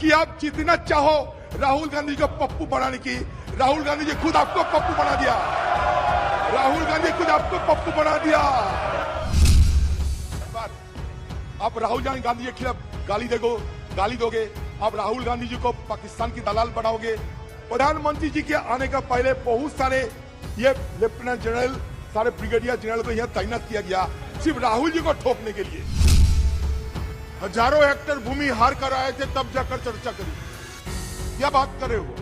कि आप जितना चाहो राहुल गांधी को पप्पू बनाने की, राहुल गांधी जी खुद आपको पप्पू बना दिया। राहुल गांधी खुद आपको पप्पू बना दिया। आप राहुल गांधी के खिलाफ गाली दोगे, आप राहुल गांधी जी को पाकिस्तान की दलाल बनाओगे। प्रधानमंत्री जी के आने का पहले बहुत सारे ये लेफ्टिनेंट जनरल, सारे ब्रिगेडियर जनरल को यहाँ तैनात किया गया सिर्फ राहुल जी को ठोकने के लिए। हजारों हेक्टेयर भूमि हार कर आए थे, तब जाकर चर्चा करी। क्या बात कर रहे हो?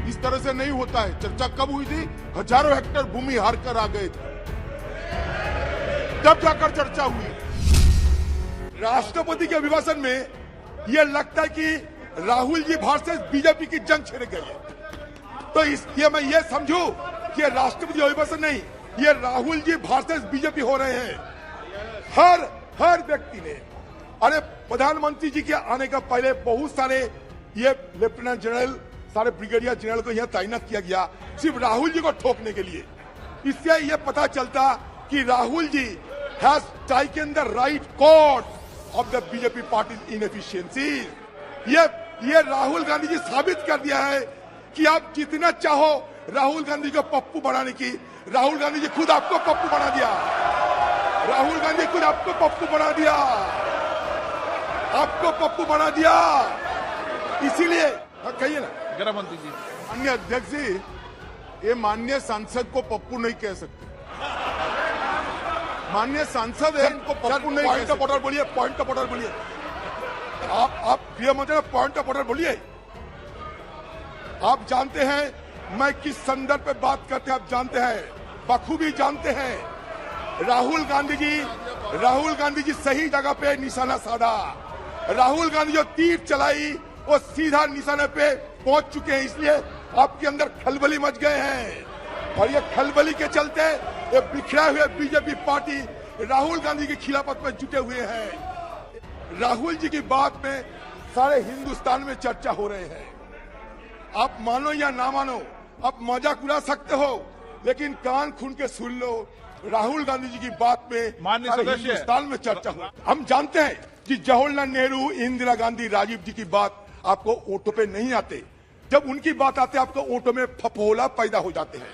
इस तरह से नहीं होता है। चर्चा कब हुई थी? हजारों हेक्टेयर भूमि हार कर आ गए थे, तब जाकर चर्चा हुई। राष्ट्रपति के अभिभाषण में यह लगता है कि राहुल जी वर्सेस बीजेपी की जंग छिड़ गई है। तो इसलिए मैं ये समझू कि राष्ट्रपति अभिभाषण नहीं, ये राहुल जी वर्सेस बीजेपी हो रहे हैं। हर व्यक्ति ने, अरे प्रधानमंत्री जी के आने का पहले बहुत सारे ये लेफ्टिनेंट जनरल, सारे ब्रिगेडियर जनरल को यहाँ तैनात किया गया सिर्फ राहुल जी को ठोकने के लिए। इससे ये पता चलता कि Rahul ji has taken the right course of the BJP party inefficiency. ये राहुल गांधी जी साबित कर दिया है कि आप जितना चाहो राहुल गांधी को पप्पू बनाने की, राहुल गांधी जी खुद आपको पप्पू बना दिया। राहुल गांधी खुद आपको पप्पू बना दिया, आपको पप्पू बना दिया। इसीलिए कहिए ना गृह मंत्री जी। माननीय अध्यक्ष जी, ये माननीय सांसद को पप्पू नहीं कह सकते। माननीय सांसद है, इनको पप्पू नहीं कह सकते। पॉइंट बोलिए, पॉइंट का ऑर्डर बोलिए। आप गृह मंत्री पॉइंट ऑफ ऑर्डर बोलिए। आप जानते हैं मैं किस संदर्भ पे बात करते हैं, आप जानते हैं, बखूबी जानते हैं। राहुल गांधी जी सही जगह पे निशाना साधा। राहुल गांधी जो तीर चलाई वो सीधा निशाने पे पहुंच चुके हैं। इसलिए आपके अंदर खलबली मच गए हैं, और ये खलबली के चलते ये बिखरा हुए बीजेपी पार्टी राहुल गांधी की खिलाफत में जुटे हुए हैं। राहुल जी की बात में सारे हिंदुस्तान में चर्चा हो रहे हैं। आप मानो या ना मानो, आप मजाक उड़ा सकते हो, लेकिन कान खून के सुन लो। राहुल गांधी जी की बात में माननीय सारे सदस्य हिंदुस्तान में चर्चा हो। हम जानते हैं कि जवाहरलाल नेहरू, इंदिरा गांधी, राजीव जी की बात आपको ओंठों पे नहीं आते। जब उनकी बात आते आपको ओंठों में फफोला पैदा हो जाते हैं,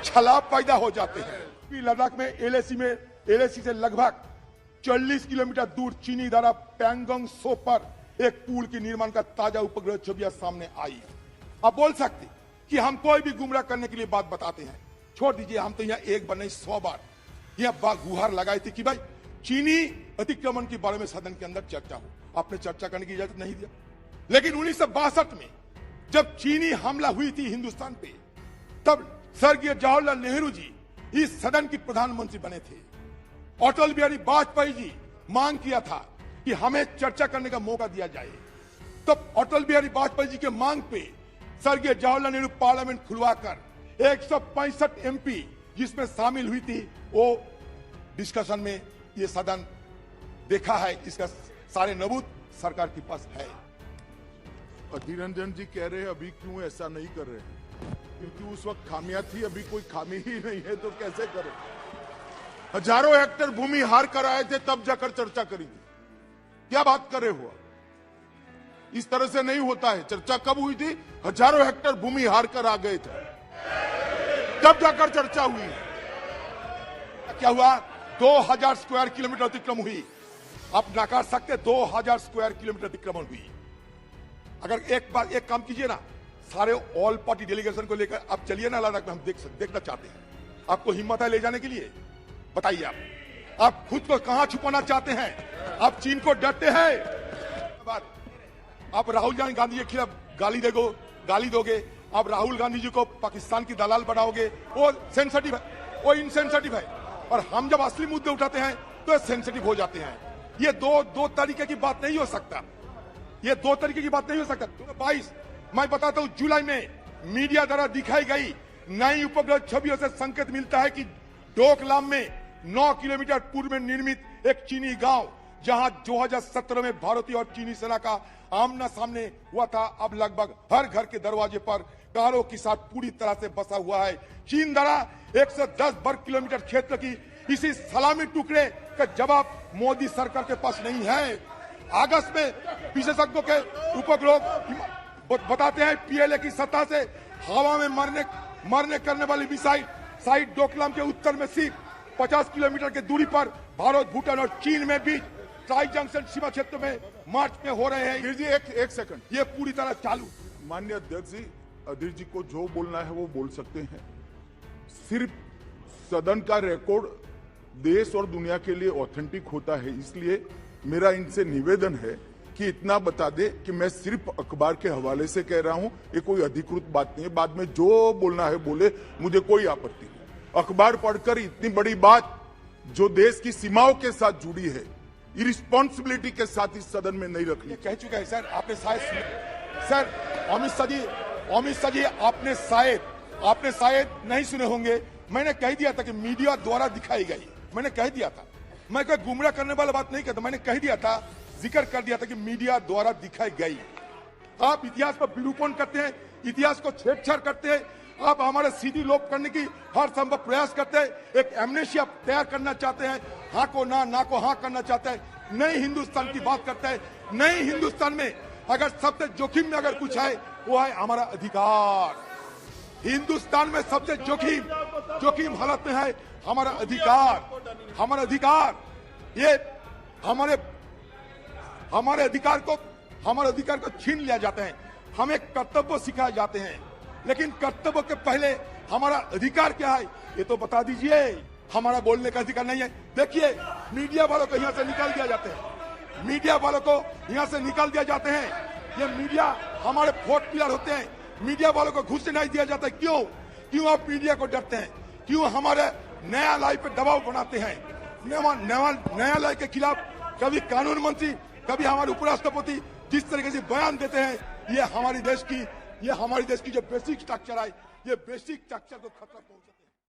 छलाप पैदा हो जाते हैं। लद्दाख में एलएसी से लगभग 40 किलोमीटर दूर चीनी द्वारा पैंगोंग सो पर एक पुल के निर्माण का ताजा उपग्रह छवियां सामने आई। आप बोल सकते कि हम कोई भी गुमराह करने के लिए बात बताते हैं, छोड़ दीजिए। हम तो यहाँ एक बार नहीं 100 बार यहाँ गुहार लगाई थी कि भाई चीनी अतिक्रमण के बारे में सदन के अंदर चर्चा हो। आपने चर्चा करने की इजाजत नहीं दिया। लेकिन 1962 में जब चीनी हमला हुई थी हिंदुस्तान पे, तब स्वर्गीय जवाहरलाल नेहरू जी इस सदन की प्रधानमंत्री बने थे। अटल बिहारी वाजपेयी जी मांग किया था कि हमें चर्चा करने का मौका दिया जाए। तब अटल बिहारी वाजपेयी जी के मांग पे स्वर्गीय जवाहरलाल नेहरू पार्लियामेंट खुलवाकर 165 एमपी जिसमें शामिल हुई थी, वो डिस्कशन में ये सदन देखा है। इसका सारे नबूत सरकार के पास है। अधीर रंजन जी कह रहे हैं अभी क्यों ऐसा नहीं कर रहे हैं, क्योंकि उस वक्त खामियां थी, अभी कोई खामी ही नहीं है तो कैसे करें। हजारों हेक्टेयर भूमि हार कर आए थे, तब जाकर चर्चा करेंगे। क्या बात कर रहे हो? इस तरह से नहीं होता है। चर्चा कब हुई थी? हजारों हेक्टेयर भूमि हार कर आ गए थे, तब जाकर चर्चा हुई। क्या हुआ? 2000 स्क्वायर किलोमीटर अतिक्रमण हुई। आप नकार सकते, 2000 स्क्वायर किलोमीटर अतिक्रमण हुई। अगर एक काम कीजिए ना, सारे ऑल पार्टी डेलीगेशन को लेकर आप चलिए ना लद्दाख में, हम देखना चाहते हैं। आपको हिम्मत है ले जाने के लिए? बताइए आप खुद को कहां छुपाना चाहते हैं? आप चीन को डरते हैं? आप राहुल गांधी के खिलाफ गाली दोगे, आप राहुल गांधी जी को पाकिस्तान की दलाल बनाओगे, वो सेंसिटिव है, वो इनसेंसिटिव है। और हम जब असली मुद्दे उठाते हैं तो सेंसिटिव हो जाते हैं। ये दो तरीके की बात नहीं हो सकता। ये 2 तरीके की बात नहीं हो सकता। 2022 मैं बताता हूं, जुलाई में मीडिया द्वारा दिखाई गई नई उपग्रह छवियों से संकेत मिलता है कि डोकलाम में 9 किलोमीटर पूर्व में निर्मित एक चीनी गांव, जहां 2017 में भारतीय और चीनी सेना का आमना सामने हुआ था, अब लगभग हर घर के दरवाजे पर कारों के साथ पूरी तरह से बसा हुआ है। चीन द्वारा 110 वर्ग किलोमीटर क्षेत्र की इसी सलामी टुकड़े का जवाब मोदी सरकार के पास नहीं है। अगस्त में विशेषज्ञों के उपग्रह बताते हैं पीएलए की सत्ता से हवा में मरने करने वाली मिसाइल साइट डोकलाम के उत्तर में सिर्फ 50 किलोमीटर की दूरी पर भारत, भूटान और चीन में बीच ट्राई जंक्शन सीमा क्षेत्र में मार्च में हो रहे हैं। जी एक सेकंड, ये पूरी तरह चालू। माननीय अध्यक्ष जी, अधीर जी को जो बोलना है वो बोल सकते हैं। सिर्फ सदन का रिकॉर्ड देश और दुनिया के लिए ऑथेंटिक होता है, इसलिए मेरा इनसे निवेदन है कि इतना बता दे कि मैं सिर्फ अखबार के हवाले से कह रहा हूं, ये कोई अधिकृत बात नहीं है। बाद में जो बोलना है बोले, मुझे कोई आपत्ति नहीं। अखबार पढ़कर इतनी बड़ी बात जो देश की सीमाओं के साथ जुड़ी है, इरिस्पॉन्सिबिलिटी के साथ इस सदन में नहीं रखनी। कह चुका है सर, आपने सर अमित शाह जी आपने शायद नहीं सुने होंगे। मैंने कह दिया था कि मीडिया द्वारा दिखाई गई, मैंने कह दिया था, मैं कोई गुमराह करने वाला बात नहीं कहता, मैंने कह दिया था, जिक्र कर दिया था कि मीडिया द्वारा दिखाई गई। आप इतिहास पर विरूपण करते हैं, इतिहास को छेड़छाड़ करते हैं, आप हमारे सीधी लोप करने की हर संभव प्रयास करते हैं, एक एमनेशिया तैयार करना चाहते हैं, हाँ को ना को हाँ करना चाहते हैं, नए हिंदुस्तान की बात करते हैं। नए हिंदुस्तान में अगर सबसे जोखिम में अगर कुछ है वो है हमारा अधिकार। हिंदुस्तान में सबसे जोखिम हालत में है हमारा अधिकार। ये हमारे अधिकार को छीन लिया जाता है। हमें कर्तव्य सिखाए जाते हैं, लेकिन कर्तव्य के पहले हमारा अधिकार क्या है ये तो बता दीजिए। हमारा बोलने का अधिकार नहीं है। देखिए, मीडिया वालों को यहाँ से निकाल दिया जाते हैं, ये मीडिया हमारे फोर्थ पिलर होते हैं, मीडिया वालों को घुस नहीं दिया जाता है। क्यों आप मीडिया को डरते हैं? क्यों हमारे न्यायालय पे दबाव बनाते हैं? न्यायालय के खिलाफ कभी कानून मंत्री, कभी हमारे उपराष्ट्रपति जिस तरीके से बयान देते हैं, ये हमारे देश की जो बेसिक स्ट्रक्चर है, ये बेसिक स्ट्रक्चर को खतरा पहुंचाते हैं।